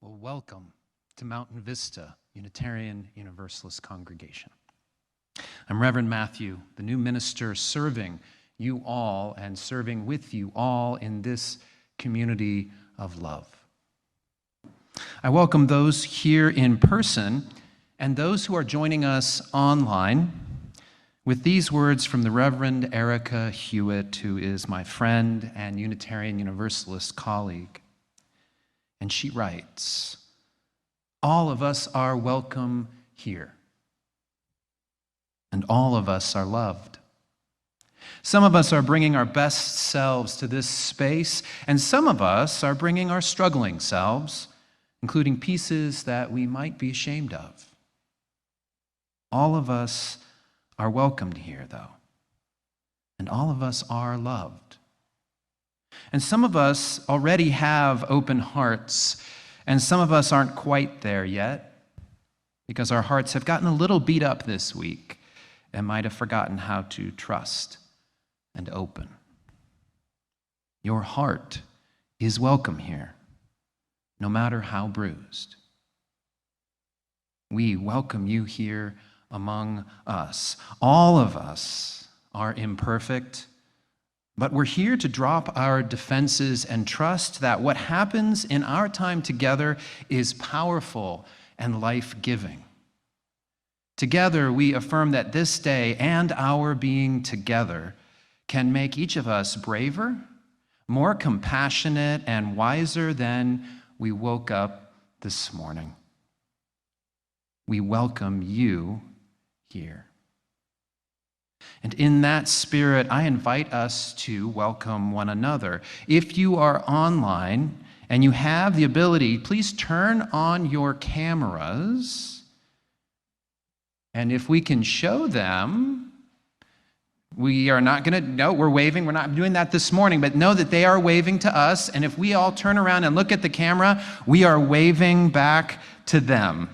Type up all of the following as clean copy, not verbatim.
Well, welcome to Mountain Vista Unitarian Universalist Congregation. I'm Reverend Matthew, the new minister serving you all and serving with you all in this community of love. I welcome those here in person and those who are joining us online with these words from the Reverend Erica Hewitt, who is my friend and Unitarian Universalist colleague. And she writes, "All of us are welcome here, and all of us are loved. Some of us are bringing our best selves to this space, and some of us are bringing our struggling selves, including pieces that we might be ashamed of. All of us are welcomed here, though, and all of us are loved. And some of us already have open hearts, and some of us aren't quite there yet because our hearts have gotten a little beat up this week and might have forgotten how to trust and open. Your heart is welcome here, no matter how bruised. We welcome you here among us. All of us are imperfect, but we're here to drop our defenses and trust that what happens in our time together is powerful and life-giving. Together, we affirm that this day and our being together can make each of us braver, more compassionate, and wiser than we woke up this morning. We welcome you here. And in that spirit, I invite us to welcome one another. If you are online and you have the ability, please turn on your cameras. And if we can show them, we are not going to, no, we're waving. We're not doing that this morning, but know that they are waving to us. And if we all turn around and look at the camera, we are waving back to them.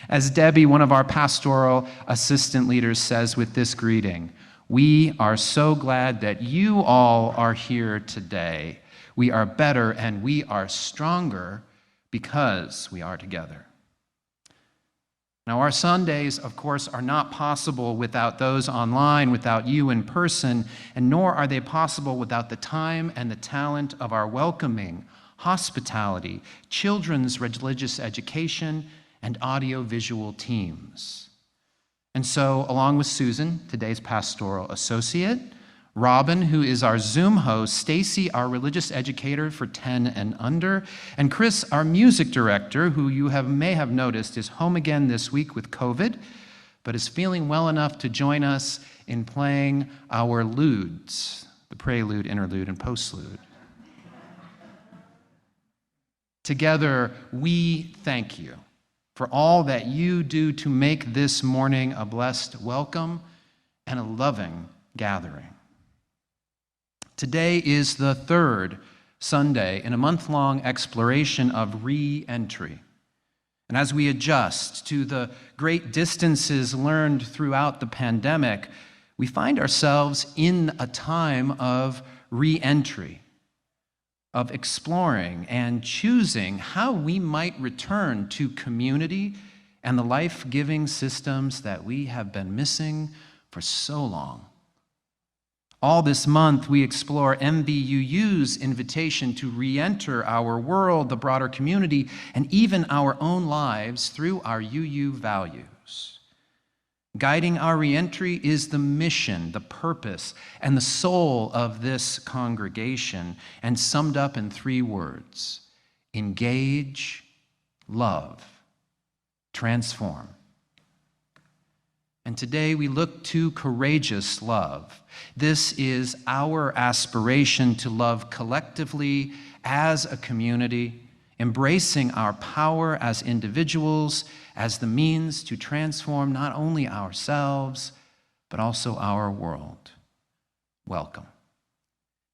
As Debbie, one of our pastoral assistant leaders, says with this greeting, we are so glad that you all are here today. We are better and we are stronger because we are together. Now, our Sundays, of course, are not possible without those online, without you in person, and nor are they possible without the time and the talent of our welcoming, hospitality, children's religious education, and audio-visual teams. And so, along with Susan, today's pastoral associate, Robin, who is our Zoom host, Stacy, our religious educator for 10 and under, and Chris, our music director, who you may have noticed is home again this week with COVID, but is feeling well enough to join us in playing our ludes, the prelude, interlude, and postlude. Together, we thank you for all that you do to make this morning a blessed welcome and a loving gathering. Today is the third Sunday in a month-long exploration of Reentry. And as we adjust to the great distances learned throughout the pandemic, we find ourselves in a time of reentry, of exploring and choosing how we might return to community and the life-giving systems that we have been missing for so long. All this month, we explore MVUU's invitation to re-enter our world, the broader community, and even our own lives through our UU values. Guiding our reentry is the mission, the purpose, and the soul of this congregation, and summed up in 3 words: engage, love, transform. And today we look to courageous love. This is our aspiration to love collectively as a community, embracing our power as individuals as the means to transform not only ourselves, but also our world. Welcome.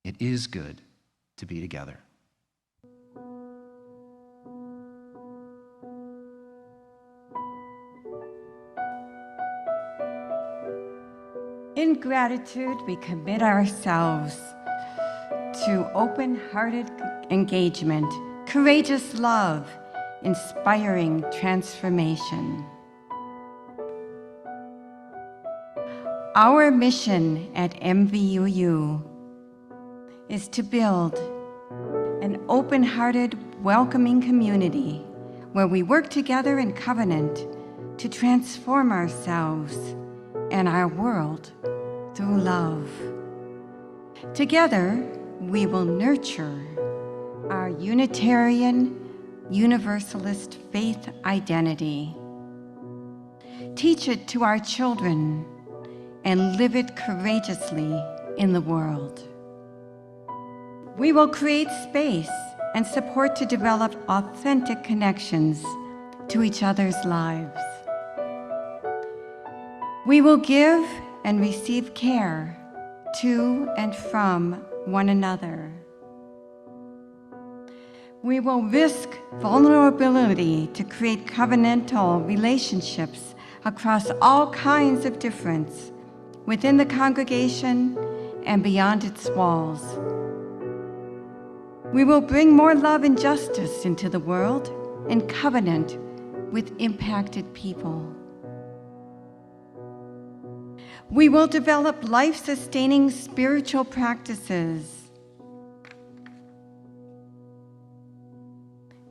It is good to be together. In gratitude, we commit ourselves to open-hearted engagement, courageous love, inspiring transformation. Our mission at MVUU is to build an open-hearted, welcoming community where we work together in covenant to transform ourselves and our world through love. Together, we will nurture our Unitarian Universalist faith identity, teach it to our children, and live it courageously in the world. We will create space and support to develop authentic connections to each other's lives. We will give and receive care to and from one another. We will risk vulnerability to create covenantal relationships across all kinds of difference within the congregation and beyond its walls. We will bring more love and justice into the world in covenant with impacted people. We will develop life-sustaining spiritual practices.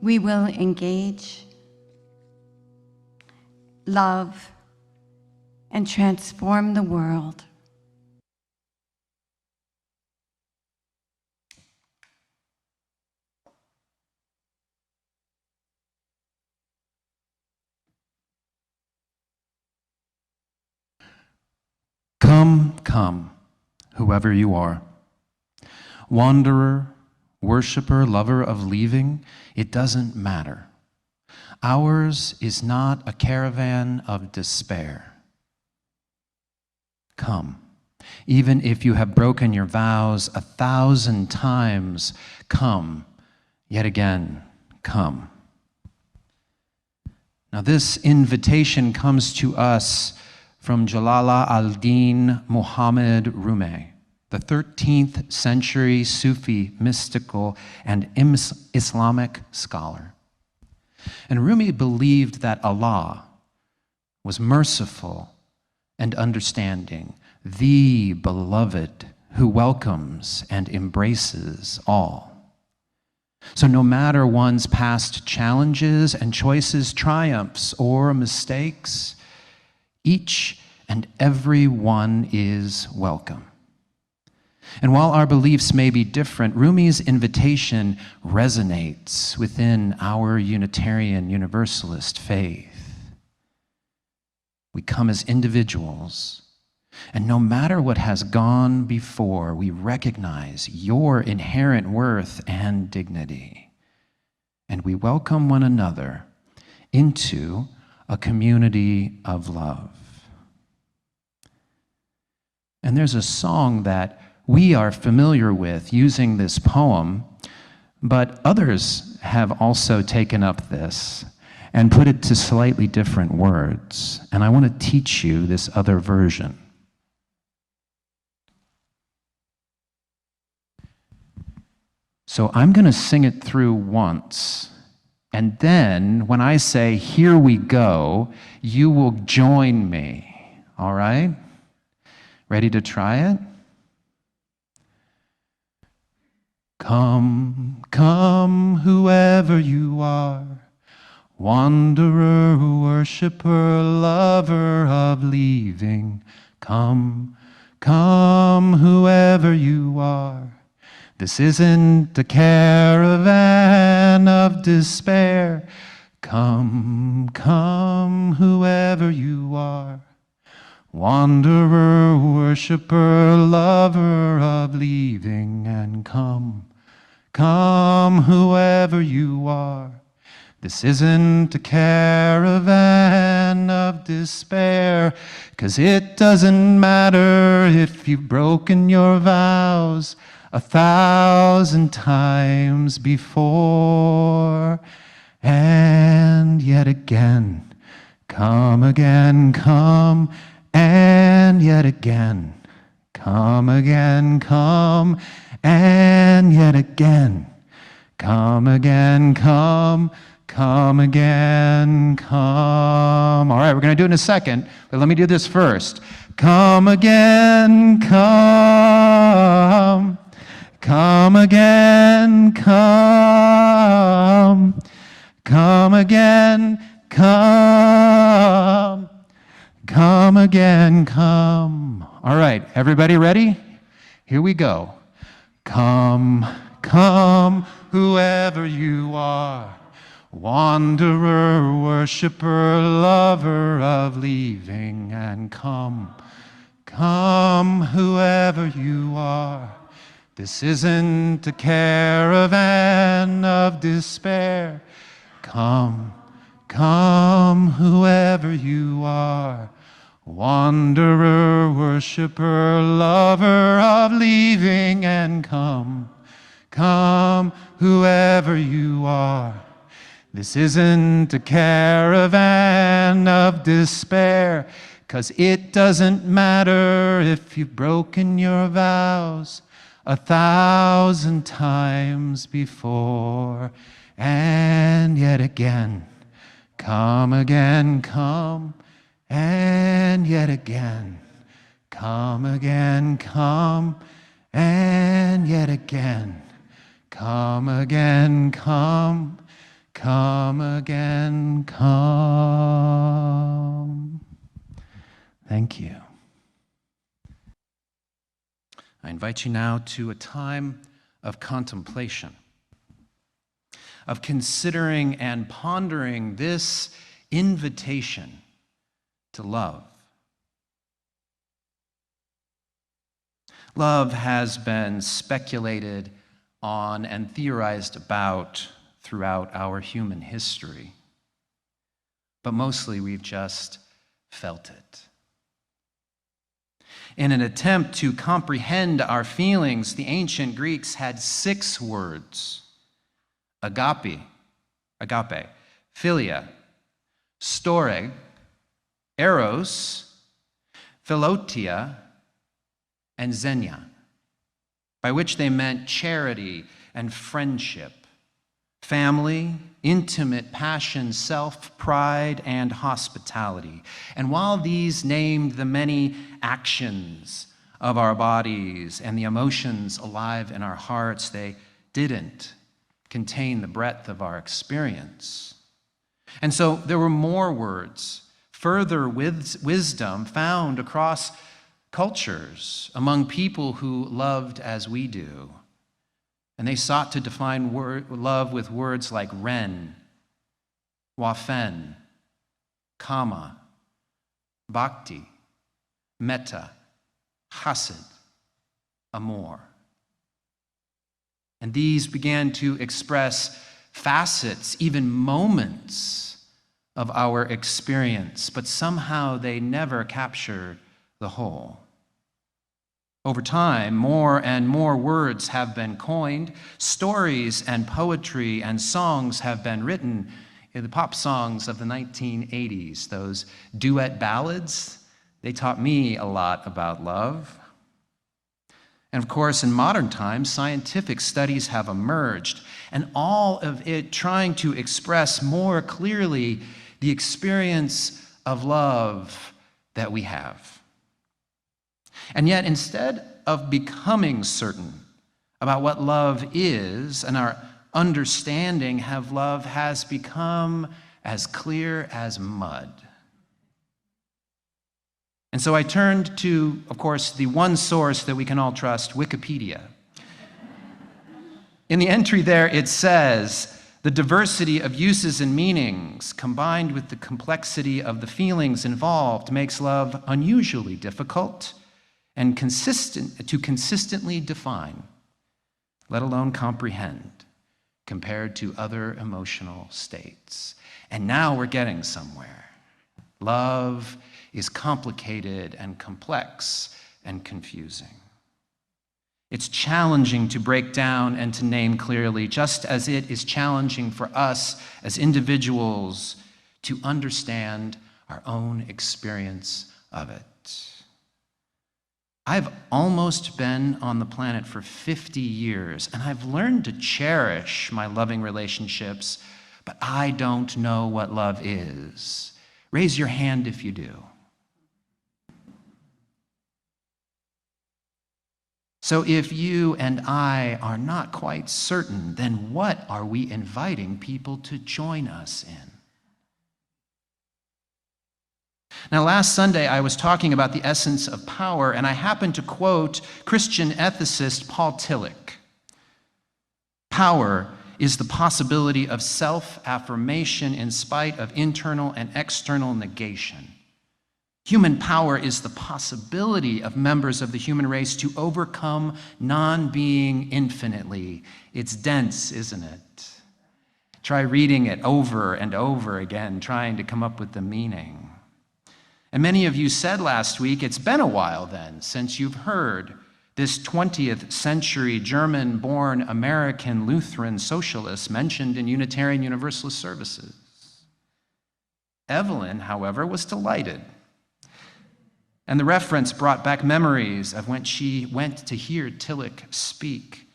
We will engage, love, and transform the world. Come, come, whoever you are. Wanderer, worshiper, lover of leaving, it doesn't matter. Ours is not a caravan of despair. Come, even if you have broken your vows 1,000 times, come, yet again, come. Now this invitation comes to us from Jalala al-Din Muhammad Rumi, the 13th century Sufi mystical and Islamic scholar. And Rumi believed that Allah was merciful and understanding, the beloved who welcomes and embraces all. So no matter one's past challenges and choices, triumphs or mistakes, each and every one is welcome. And while our beliefs may be different, Rumi's invitation resonates within our Unitarian Universalist faith. We come as individuals, and no matter what has gone before, we recognize your inherent worth and dignity. And we welcome one another into a community of love. And there's a song that we are familiar with using this poem, but others have also taken up this and put it to slightly different words. And I want to teach you this other version. So I'm going to sing it through once. And then when I say, here we go, you will join me. All right? Ready to try it? Come, come, whoever you are, wanderer, worshiper, lover of leaving. Come, come, whoever you are. This isn't a caravan of despair. Come, come, whoever you are. Wanderer, worshiper, lover of leaving, and come, come, whoever you are. This isn't a caravan of despair, 'cause it doesn't matter if you've broken your vows 1,000 times before, and yet again, come again, come, and yet again, come again, come, and yet again, Come again, come again, come. All right, we're going to do it in a second, but let me do this first. Come again, come. Come again, come. Come again, come. Come again, come. All right, everybody ready? Here we go. Come, come, whoever you are, wanderer, worshiper, lover of leaving, and come, come, whoever you are. This isn't a caravan of despair. Come, come, whoever you are, wanderer, worshiper, lover of leaving, and come, come, whoever you are. This isn't a caravan of despair, 'cause it doesn't matter if you've broken your vows 1,000 times before, and yet again, come again, come, and yet again, come again, come, and yet again, come again, come again, come. Thank you. I invite you now to a time of contemplation, of considering and pondering this invitation to love. Love has been speculated on and theorized about throughout our human history, but mostly we've just felt it. In an attempt to comprehend our feelings, the ancient Greeks had 6 words: agape, philia, storge, eros, philotia, and xenia, by which they meant charity and friendship, family, intimate passion, self-pride, and hospitality. And while these named the many actions of our bodies and the emotions alive in our hearts, they didn't contain the breadth of our experience. And so there were more words, further wisdom found across cultures among people who loved as we do. And they sought to define love with words like ren, wafen, kama, bhakti, metta, chesed, amor. And these began to express facets, even moments of our experience, but somehow they never captured the whole. Over time, more and more words have been coined, stories and poetry and songs have been written. In the pop songs of the 1980s, those duet ballads, they taught me a lot about love. And of course, in modern times, scientific studies have emerged, and all of it trying to express more clearly the experience of love that we have. And yet, instead of becoming certain about what love is and our understanding of love has become as clear as mud. And so I turned to, of course, the one source that we can all trust, Wikipedia. In the entry there, it says, the diversity of uses and meanings combined with the complexity of the feelings involved makes love unusually difficult and consistently define, let alone comprehend, compared to other emotional states. And now we're getting somewhere. Love is complicated and complex and confusing. It's challenging to break down and to name clearly, just as it is challenging for us as individuals to understand our own experience of it. I've almost been on the planet for 50 years, and I've learned to cherish my loving relationships, but I don't know what love is. Raise your hand if you do. So if you and I are not quite certain, then what are we inviting people to join us in? Now, last Sunday, I was talking about the essence of power, and I happened to quote Christian ethicist Paul Tillich. Power is the possibility of self-affirmation in spite of internal and external negation. Human power is the possibility of members of the human race to overcome non-being infinitely. It's dense, isn't it? Try reading it over and over again, trying to come up with the meaning. And many of you said last week, it's been a while then since you've heard this 20th century German-born American Lutheran socialist mentioned in Unitarian Universalist services. Evelyn, however, was delighted. And the reference brought back memories of when she went to hear Tillich speak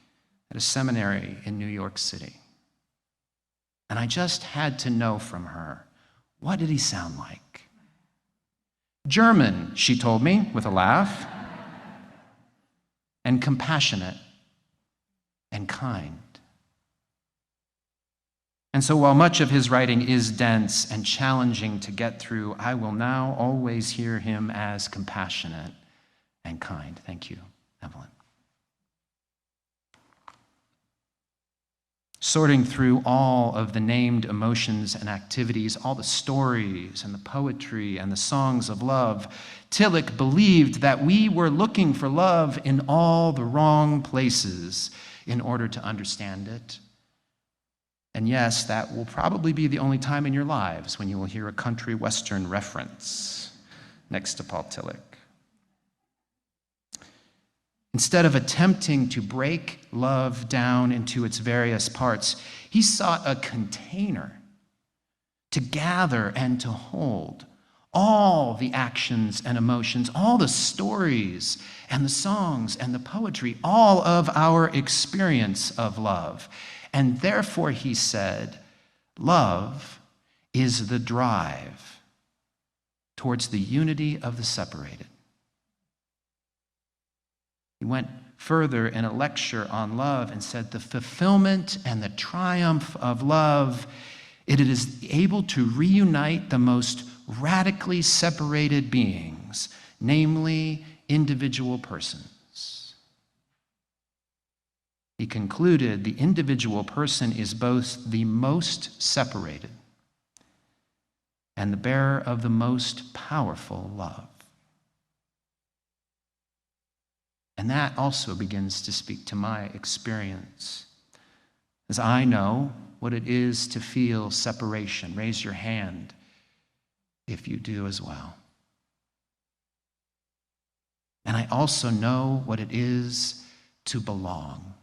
at a seminary in New York City. And I just had to know from her, what did he sound like? German, she told me with a laugh, and compassionate and kind. And so while much of his writing is dense and challenging to get through, I will now always hear him as compassionate and kind. Thank you, Evelyn. Sorting through all of the named emotions and activities, all the stories and the poetry and the songs of love, Tillich believed that we were looking for love in all the wrong places in order to understand it. And yes, that will probably be the only time in your lives when you will hear a country western reference next to Paul Tillich. Instead of attempting to break love down into its various parts, he sought a container to gather and to hold all the actions and emotions, all the stories and the songs and the poetry, all of our experience of love. And therefore, he said, love is the drive towards the unity of the separated. He went further in a lecture on love and said, the fulfillment and the triumph of love, it is able to reunite the most radically separated beings, namely individual persons. He concluded the individual person is both the most separated and the bearer of the most powerful love. And that also begins to speak to my experience, as I know what it is to feel separation. Raise your hand if you do as well. And I also know what it is to belong.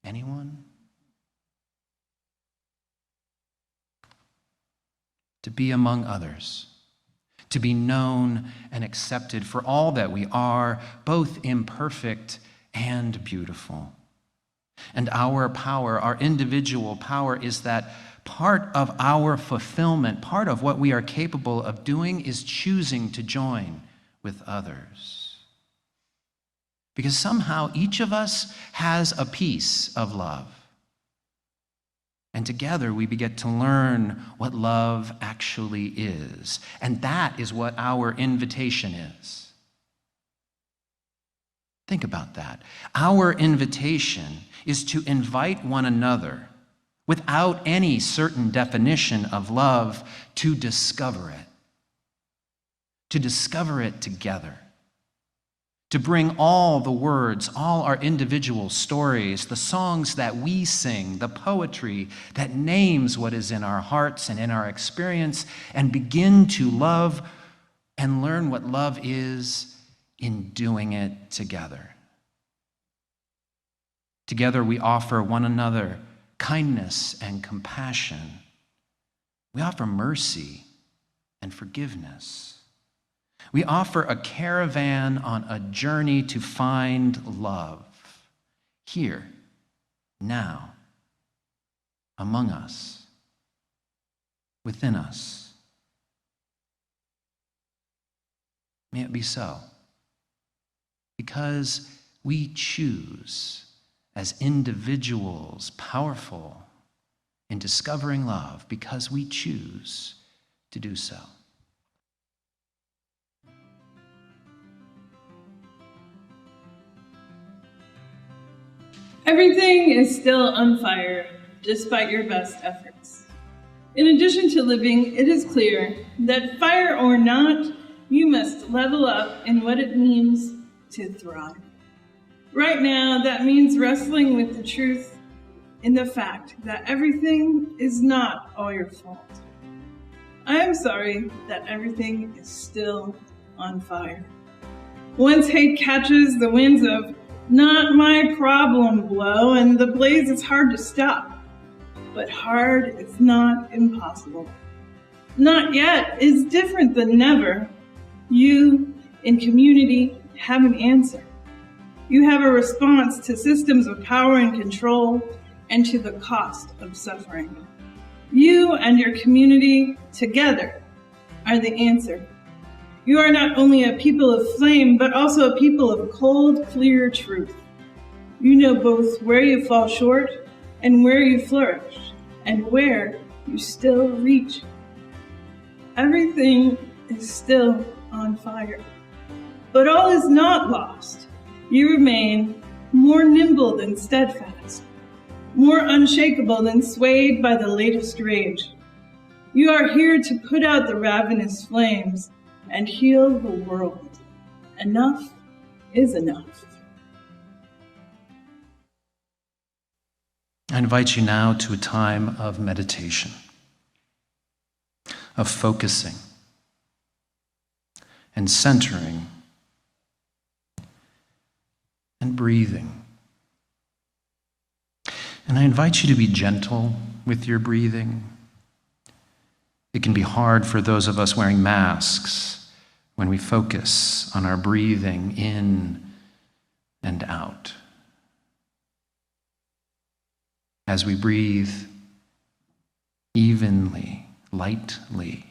Anyone? To be among others. To be known and accepted for all that we are, both imperfect and beautiful. And our power, our individual power, is that part of our fulfillment, part of what we are capable of doing is choosing to join with others. Because somehow each of us has a piece of love. And together we begin to learn what love actually is. And that is what our invitation is. Think about that. Our invitation is to invite one another, without any certain definition of love, to discover it. To discover it together. To bring all the words, all our individual stories, the songs that we sing, the poetry that names what is in our hearts and in our experience, and begin to love and learn what love is in doing it together. Together we offer one another kindness and compassion. We offer mercy and forgiveness. We offer a caravan on a journey to find love here, now, among us, within us. May it be so, because we choose as individuals powerful in discovering love, because we choose to do so. Everything is still on fire, despite your best efforts. In addition to living, it is clear that fire or not, you must level up in what it means to thrive. Right now, that means wrestling with the truth in the fact that everything is not all your fault. I am sorry that everything is still on fire. Once hate catches the winds of "not my problem" blow, and the blaze is hard to stop. But hard is not impossible. Not yet is different than never. You, in community, have an answer. You have a response to systems of power and control and to the cost of suffering. You and your community together are the answer. You are not only a people of flame, but also a people of cold, clear truth. You know both where you fall short and where you flourish, and where you still reach. Everything is still on fire, but all is not lost. You remain more nimble than steadfast, more unshakable than swayed by the latest rage. You are here to put out the ravenous flames and heal the world. Enough is enough. I invite you now to a time of meditation, of focusing and centering and breathing. And I invite you to be gentle with your breathing. It can be hard for those of us wearing masks when we focus on our breathing in and out. As we breathe evenly, lightly,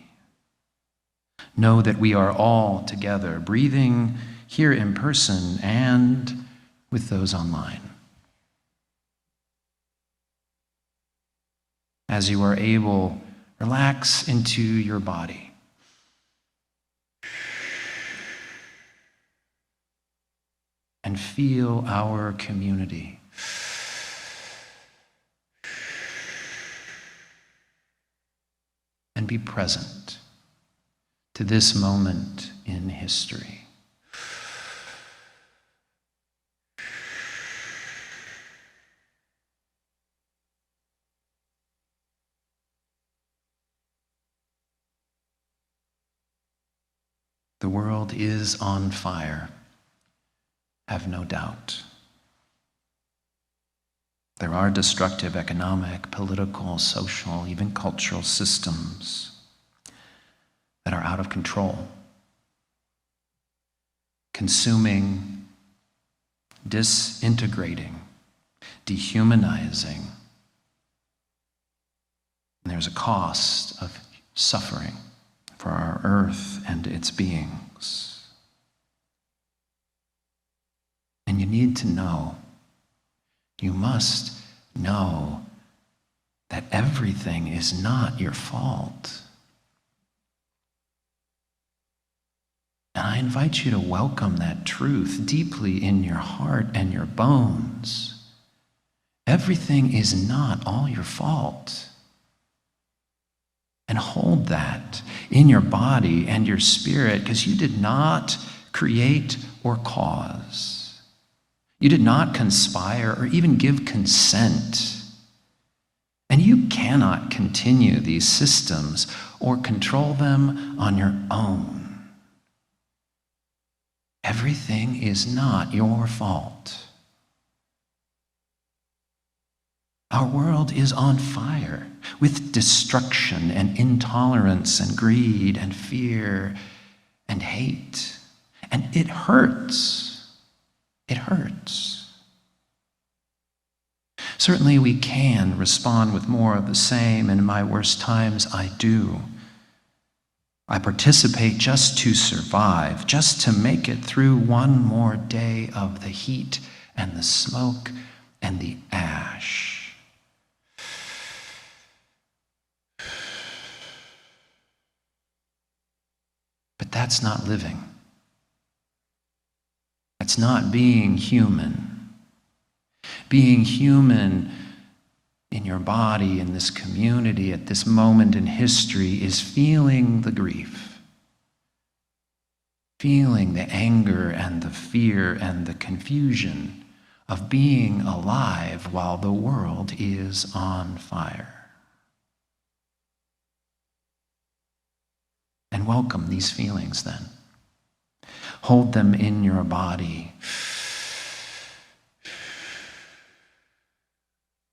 know that we are all together, breathing here in person and with those online. As you are able, relax into your body. And feel our community. And be present to this moment in history. The world is on fire, have no doubt. There are destructive economic, political, social, even cultural systems that are out of control, consuming, disintegrating, dehumanizing. And there's a cost of suffering for our earth and its beings. And you need to know, you must know that everything is not your fault. And I invite you to welcome that truth deeply in your heart and your bones. Everything is not all your fault. And hold that in your body and your spirit, because you did not create or cause. You did not conspire or even give consent. And you cannot continue these systems or control them on your own. Everything is not your fault. Our world is on fire with destruction and intolerance and greed and fear and hate. And it hurts. It hurts. Certainly we can respond with more of the same. In my worst times, I do. I participate just to survive, just to make it through one more day of the heat and the smoke and the ash. But that's not living. That's not being human. Being human in your body, in this community, at this moment in history, is feeling the grief, feeling the anger and the fear and the confusion of being alive while the world is on fire. And welcome these feelings then. Hold them in your body.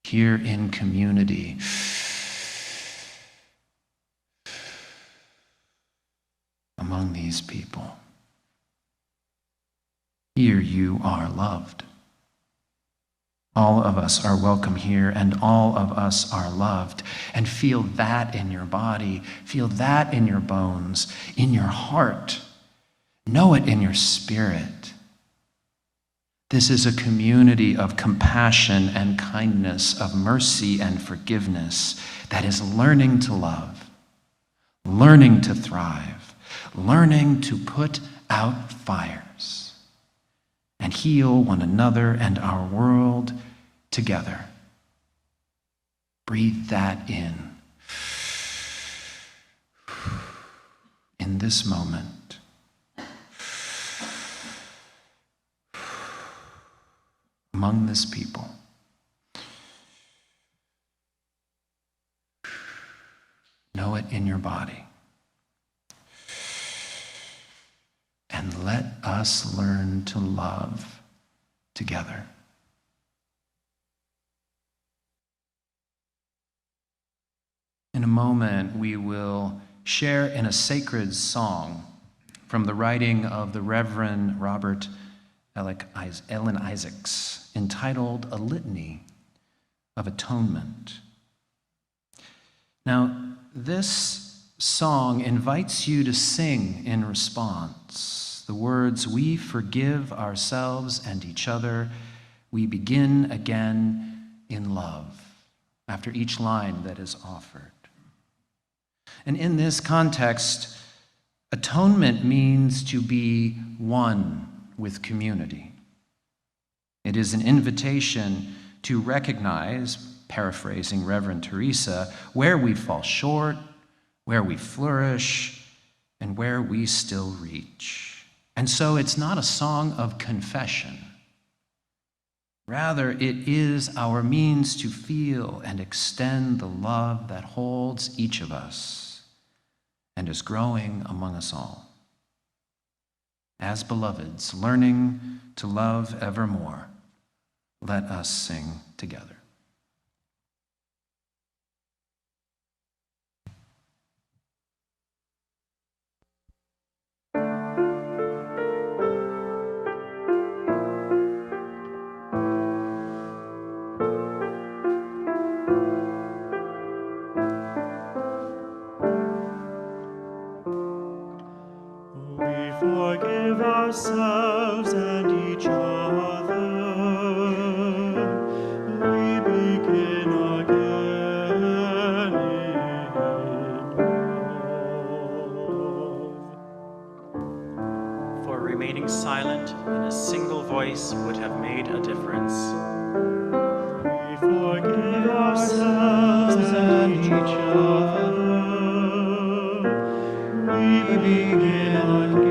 Here in community. Among these people. Here you are loved. All of us are welcome here, and all of us are loved. And feel that in your body. Feel that in your bones, in your heart. Know it in your spirit. This is a community of compassion and kindness, of mercy and forgiveness that is learning to love, learning to thrive, learning to put out fires and heal one another and our world together. Breathe that in this moment. Among this people. Know it in your body. And let us learn to love together. In a moment, we will share in a sacred song from the writing of the Reverend Robert Ellen Isaacs, entitled A Litany of Atonement. Now, this song invites you to sing in response the words, "We forgive ourselves and each other. We begin again in love," after each line that is offered. And in this context, atonement means to be one with community. It is an invitation to recognize, paraphrasing Reverend Teresa, where we fall short, where we flourish, and where we still reach. And so it's not a song of confession. Rather, it is our means to feel and extend the love that holds each of us and is growing among us all. As beloveds, learning to love evermore, let us sing together. Forgive ourselves and each other. We begin again in love. For remaining silent in a single voice would have made a difference. We forgive ourselves and each other. We begin again.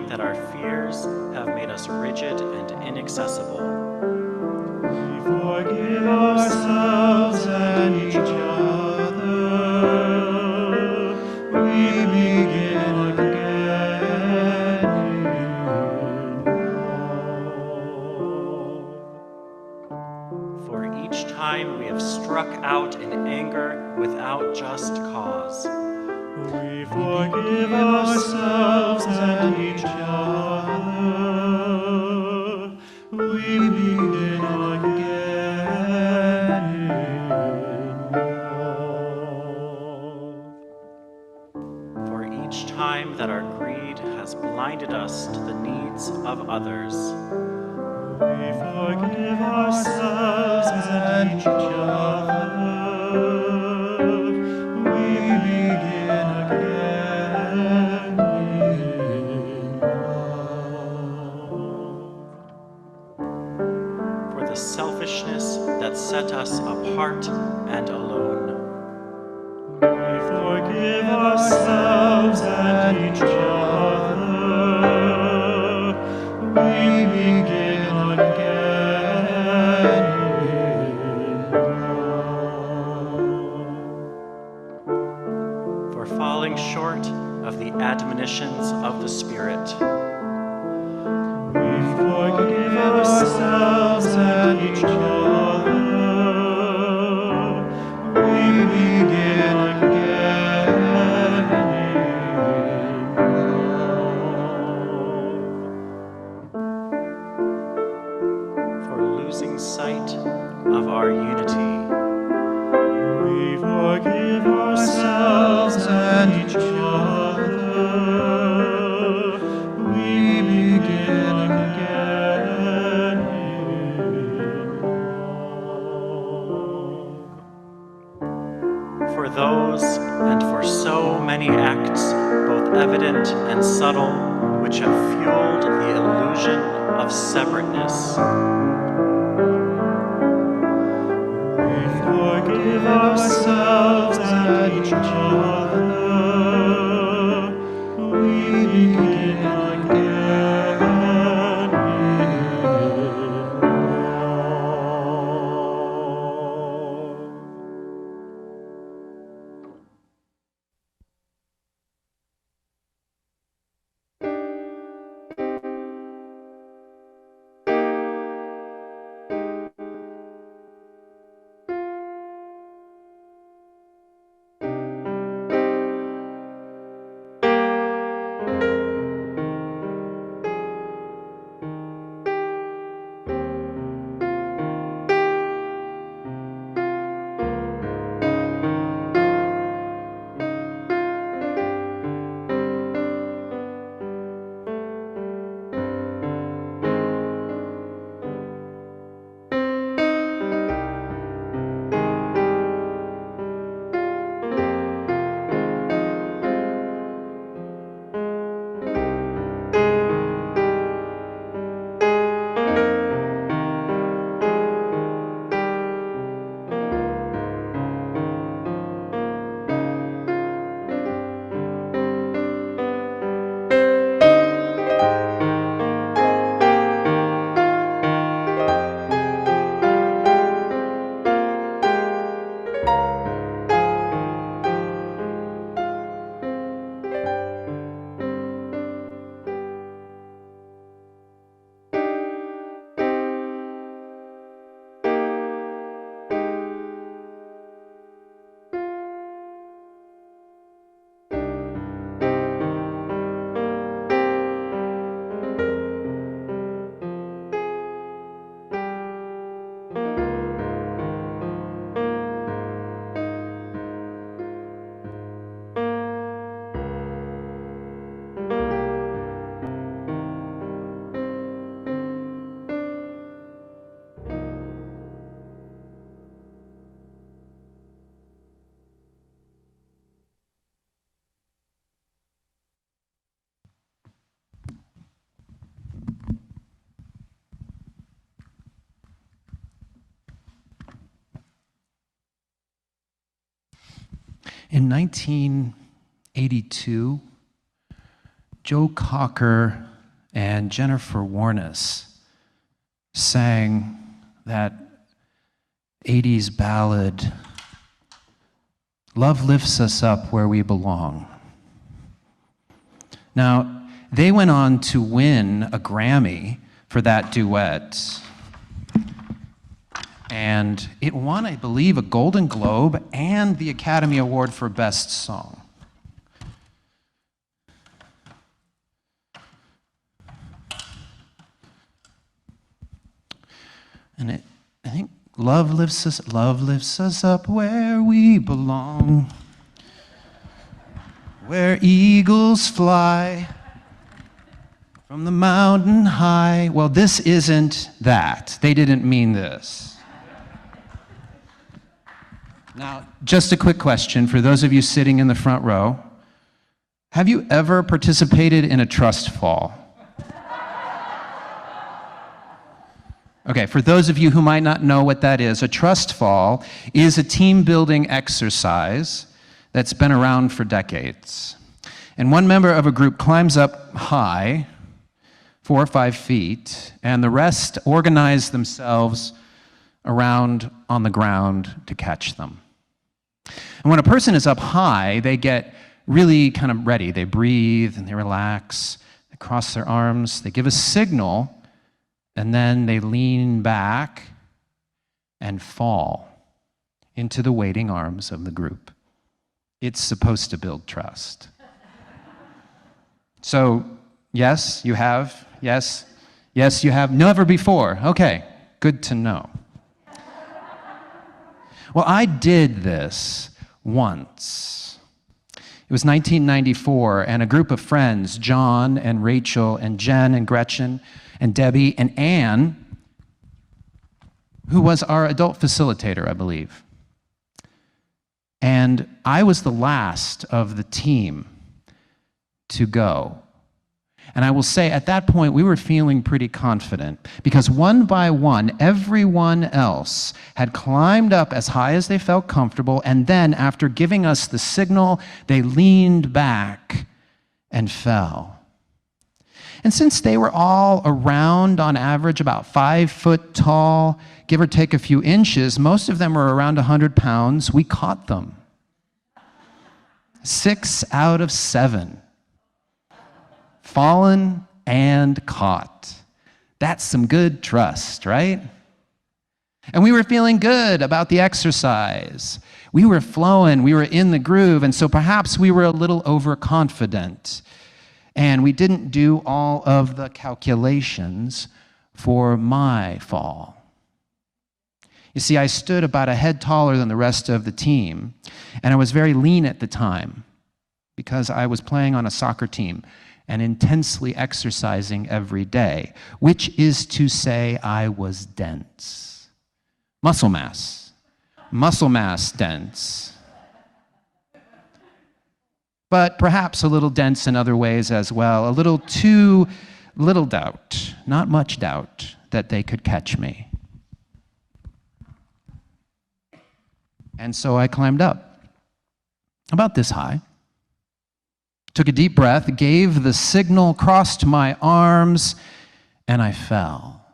That our fears have made us rigid and inaccessible. We forgive ourselves and each other. We begin again in love. For each time cause. We forgive ourselves and each other. We begin again in love. For each time that our greed has blinded us to the needs of others, We forgive ourselves and each other. We begin again in love. for the selfishness that set us apart and alone, We forgive ourselves and each other. We begin again in love. for falling short of the admonitions of the Spirit, We forgive ourselves and each other. We begin again in love. for losing sight of our unity, We forgive ourselves and each other. We begin again in love. for those and for so many acts, both evident and subtle, which have fueled the illusion of separateness. We forgive ourselves and each other. We begin again in In 1982, Joe Cocker and Jennifer Warnes sang that 80s ballad, "Love Lifts Us Up Where We Belong." Now, they went on to win a Grammy for that duet. And it won, I believe, a Golden Globe and the Academy Award for Best Song. And I think love lifts us up where we belong, where eagles fly from the mountain high. Well, this isn't that. They didn't mean this. Now, just a quick question for those of you sitting in the front row. Have you ever participated in a trust fall? Okay, for those of you who might not know what that is, a trust fall is a team-building exercise that's been around for decades. And one member of a group climbs up high, 4 or 5 feet, and the rest organize themselves around on the ground to catch them. And when a person is up high, they get really kind of ready. They breathe and they relax, they cross their arms, they give a signal, and then they lean back and fall into the waiting arms of the group. It's supposed to build trust. So, yes, you have. Yes, you have. Never before. Okay, good to know. Well, I did this once. It was 1994, and a group of friends, John and Rachel and Jen and Gretchen and Debbie and Anne, who was our adult facilitator, I believe. And I was the last of the team to go. And I will say, at that point, we were feeling pretty confident because one by one, everyone else had climbed up as high as they felt comfortable, and then after giving us the signal, they leaned back and fell. And since they were all around, on average, about 5 foot tall, give or take a few inches, most of them were around 100 pounds, we caught them. 6 out of 7. Fallen and caught. That's some good trust, right? And we were feeling good about the exercise. We were flowing, we were in the groove, and so perhaps we were a little overconfident. And we didn't do all of the calculations for my fall. You see, I stood about a head taller than the rest of the team, and I was very lean at the time because I was playing on a soccer team and intensely exercising every day, which is to say I was dense. Muscle mass dense. But perhaps a little dense in other ways as well, a little too little doubt, not much doubt that they could catch me. And so I climbed up, about this high, took a deep breath, gave the signal, crossed my arms, and I fell.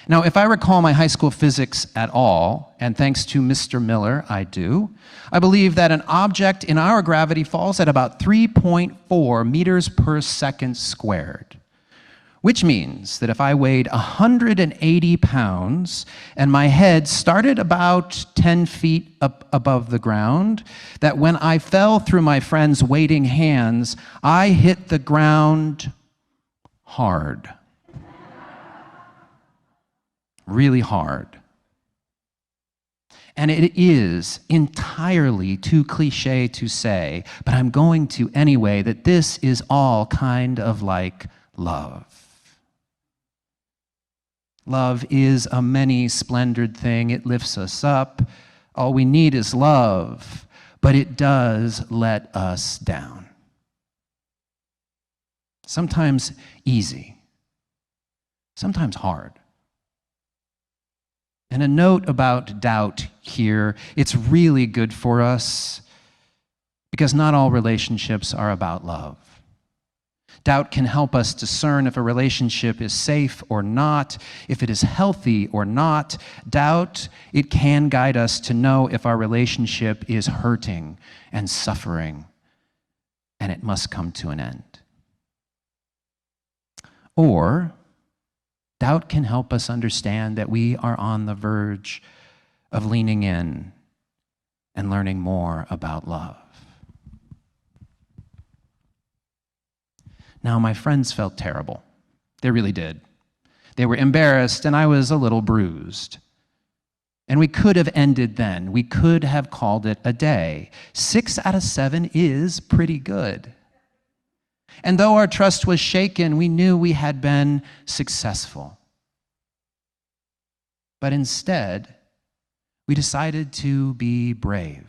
Now, if I recall my high school physics at all, and thanks to Mr. Miller, I do, I believe that an object in our gravity falls at about 3.4 meters per second squared, which means that if I weighed 180 pounds and my head started about 10 feet up above the ground, that when I fell through my friend's waiting hands, I hit the ground hard. Really hard. And it is entirely too cliche to say, but I'm going to anyway, that this is all kind of like love. Love is a many-splendored thing. It lifts us up. All we need is love, but it does let us down. Sometimes easy, sometimes hard. And a note about doubt here, it's really good for us because not all relationships are about love. Doubt can help us discern if a relationship is safe or not, if it is healthy or not. Doubt, it can guide us to know if our relationship is hurting and suffering, and it must come to an end. Or Doubt can help us understand that we are on the verge of leaning in and learning more about love. Now, my friends felt terrible. They really did. They were embarrassed, and I was a little bruised. And we could have ended then. We could have called it a day. 6 out of 7 is pretty good. And though our trust was shaken, we knew we had been successful. But instead, we decided to be brave.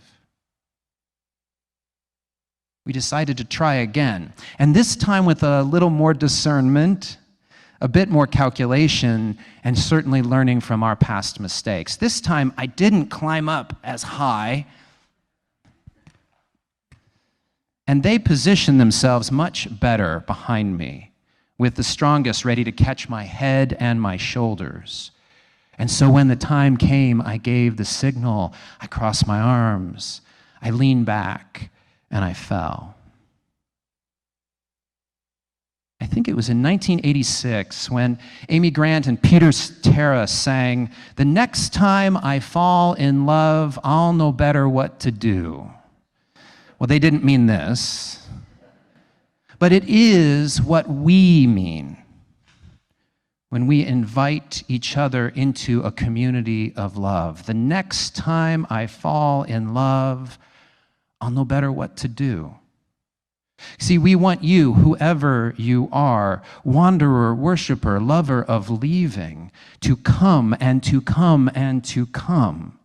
We decided to try again, and this time with a little more discernment, a bit more calculation, and certainly learning from our past mistakes. This time, I didn't climb up as high, and they positioned themselves much better behind me, with the strongest ready to catch my head and my shoulders. And so when the time came, I gave the signal. I crossed my arms, I leaned back, and I fell. I think it was in 1986 when Amy Grant and Peter Cetera sang, "The next time I fall in love, I'll know better what to do." Well, they didn't mean this, but it is what we mean when we invite each other into a community of love. The next time I fall in love, I'll know better what to do. See, we want you, whoever you are, wanderer, worshiper, lover of leaving, to come and to come and to come,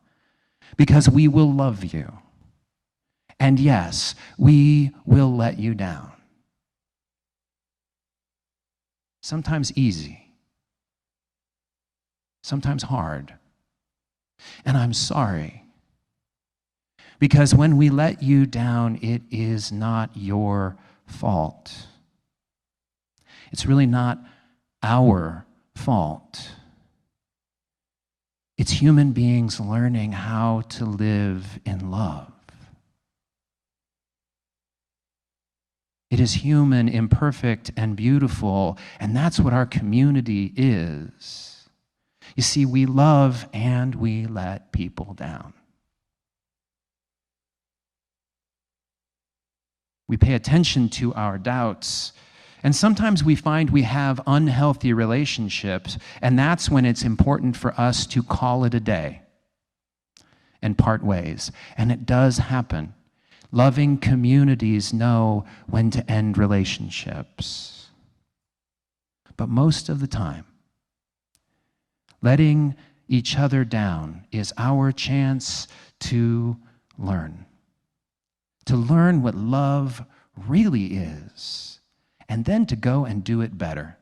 because we will love you. And yes, we will let you down. Sometimes easy, sometimes hard. And I'm sorry. Because when we let you down, it is not your fault. It's really not our fault. It's human beings learning how to live in love. It is human, imperfect, and beautiful, and that's what our community is. You see, we love and we let people down. We pay attention to our doubts, and sometimes we find we have unhealthy relationships, and that's when it's important for us to call it a day and part ways. And it does happen. Loving communities know when to end relationships. But most of the time, letting each other down is our chance to learn. To learn what love really is, and then to go and do it better.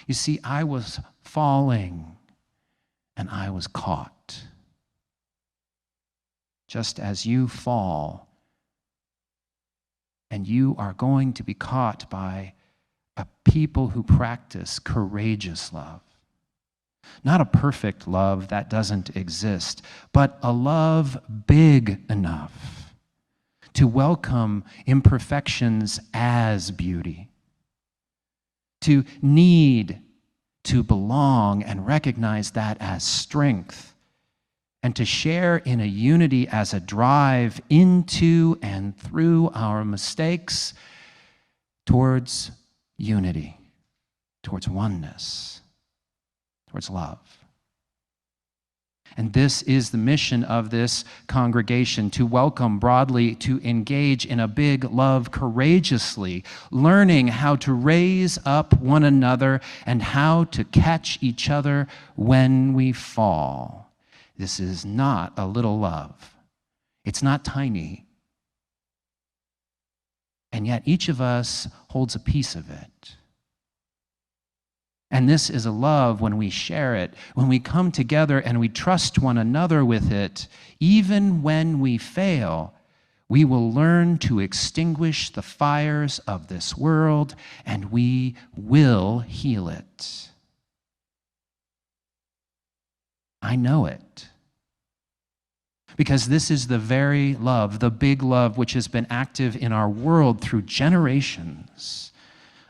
You see, I was falling, and I was caught. Just as you fall, and you are going to be caught by a people who practice courageous love. Not a perfect love that doesn't exist, but a love big enough to welcome imperfections as beauty, to need to belong and recognize that as strength, and to share in a unity as a drive into and through our mistakes towards unity, towards oneness, towards love. And this is the mission of this congregation, to welcome broadly, to engage in a big love courageously, learning how to raise up one another and how to catch each other when we fall. This is not a little love. It's not tiny. And yet each of us holds a piece of it. And this is a love when we share it, when we come together and we trust one another with it. Even when we fail, we will learn to extinguish the fires of this world, and we will heal it. I know it. Because this is the very love, the big love, which has been active in our world through generations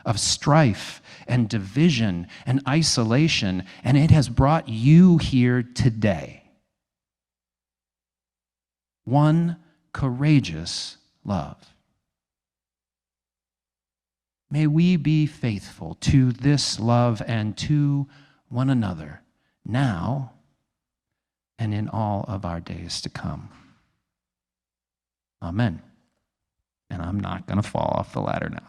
of strife and division and isolation, and it has brought you here today. One courageous love. May we be faithful to this love and to one another now and in all of our days to come. Amen. And I'm not going to fall off the ladder now.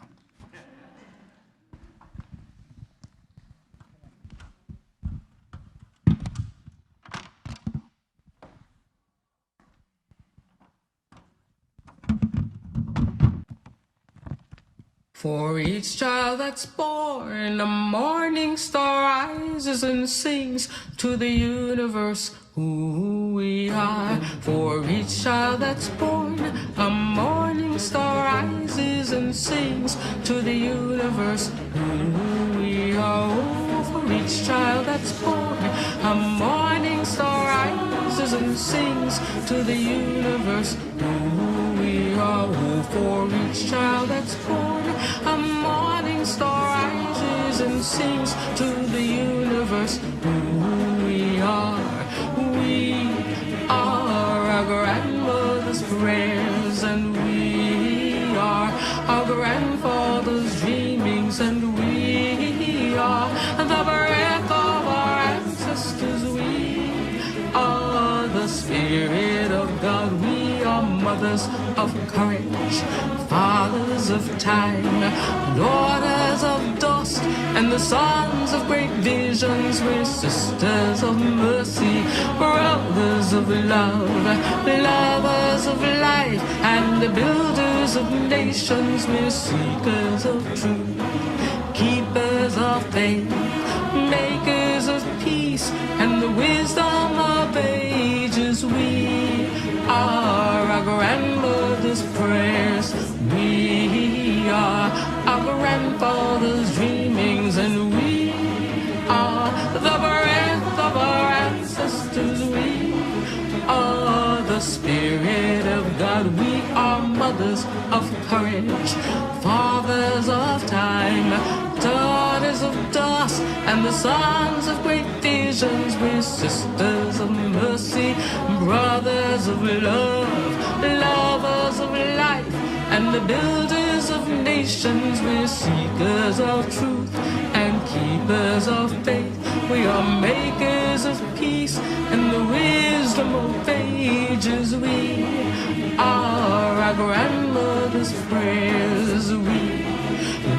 For each child that's born, a morning star rises and sings to the universe who we are. For each child that's born, a morning star rises and sings to the universe who we are. Oh, for each child that's born, a morning star rises and sings to the universe who we are. Oh, for each child that's born, a morning star rises and sings to the universe who we are. We are our grandmother's prayers, and we are our grandfather's dreamings, and we are the breath of our ancestors. We are the Spirit of God. We are mothers of courage, fathers of time, daughters of dust, and the sons of great visions. We're sisters of mercy, brothers of love, lovers of life, and the builders of nations. We're seekers of truth, keepers of faith, makers of peace, and the wisdom of ages. We are our grandmother's prayers. We are our grandfather's dreamings, and we are the breath of our ancestors. We are the Spirit of God. We are mothers of courage, fathers of time, daughters of dust, and the sons of great visions. We're sisters of mercy, brothers of love, lovers of life, and the builders of nations. We're seekers of truth and keepers of faith. We are makers of peace and the wisdom of ages. We are our grandmother's prayers.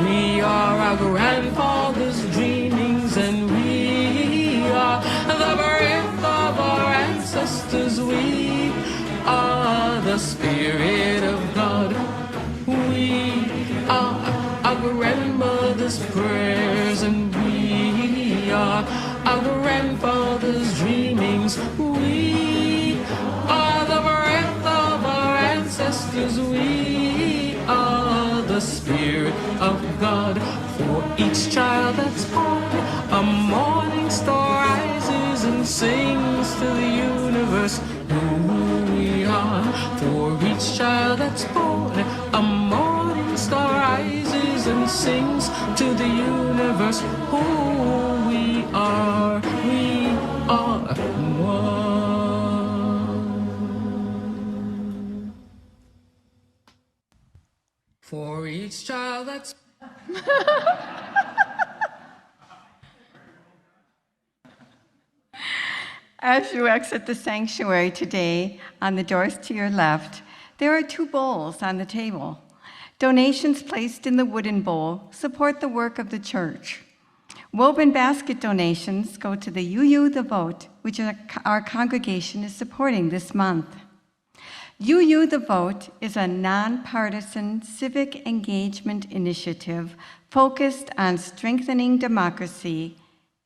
We are our grandfather's dreamings, and we are the breath of our ancestors. We are the Spirit of God. We are our grandmother's prayers, and we are our grandfather's dreamings. We are the breath of our ancestors. We are the Spirit of God. For each child that's born, a morning star rises and sings to the universe who we are. For each child that's born, a morning star rises and sings to the universe who we are. We are one. For each child that's As you exit the sanctuary today, on the doors to your left, there are 2 bowls on the table. Donations placed in the wooden bowl support the work of the church. Woven basket donations go to the UU The Vote, which our congregation is supporting this month. UU The Vote is a nonpartisan civic engagement initiative focused on strengthening democracy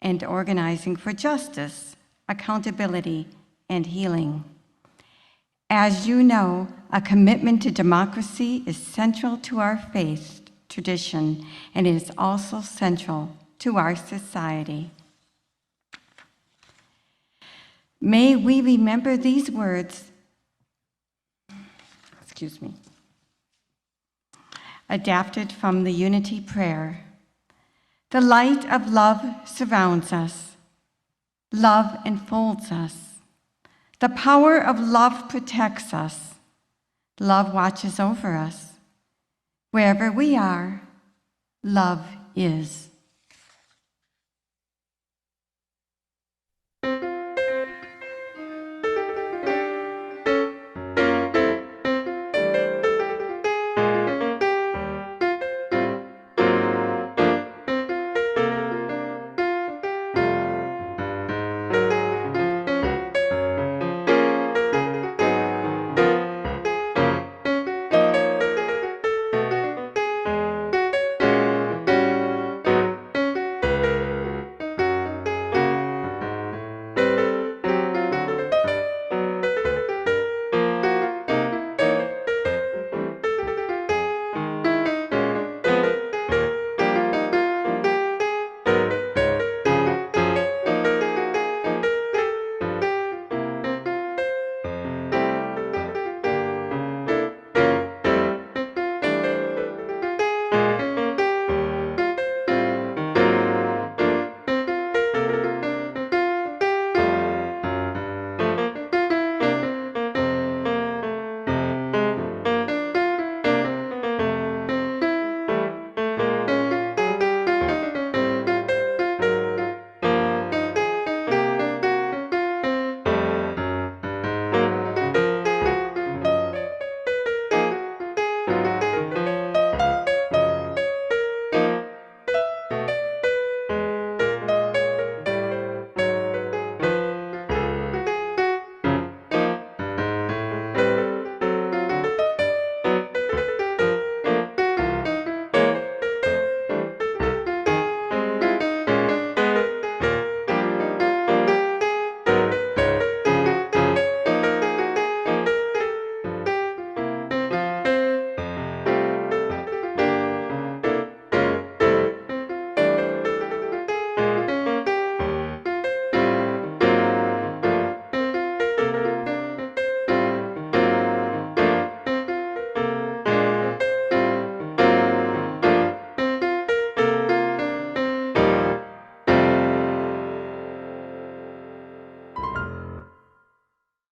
and organizing for justice, accountability, and healing. As you know, a commitment to democracy is central to our faith tradition, and it is also central to our society. May we remember these words, adapted from the Unity Prayer. The light of love surrounds us. Love enfolds us. The power of love protects us. Love watches over us. Wherever we are, love is.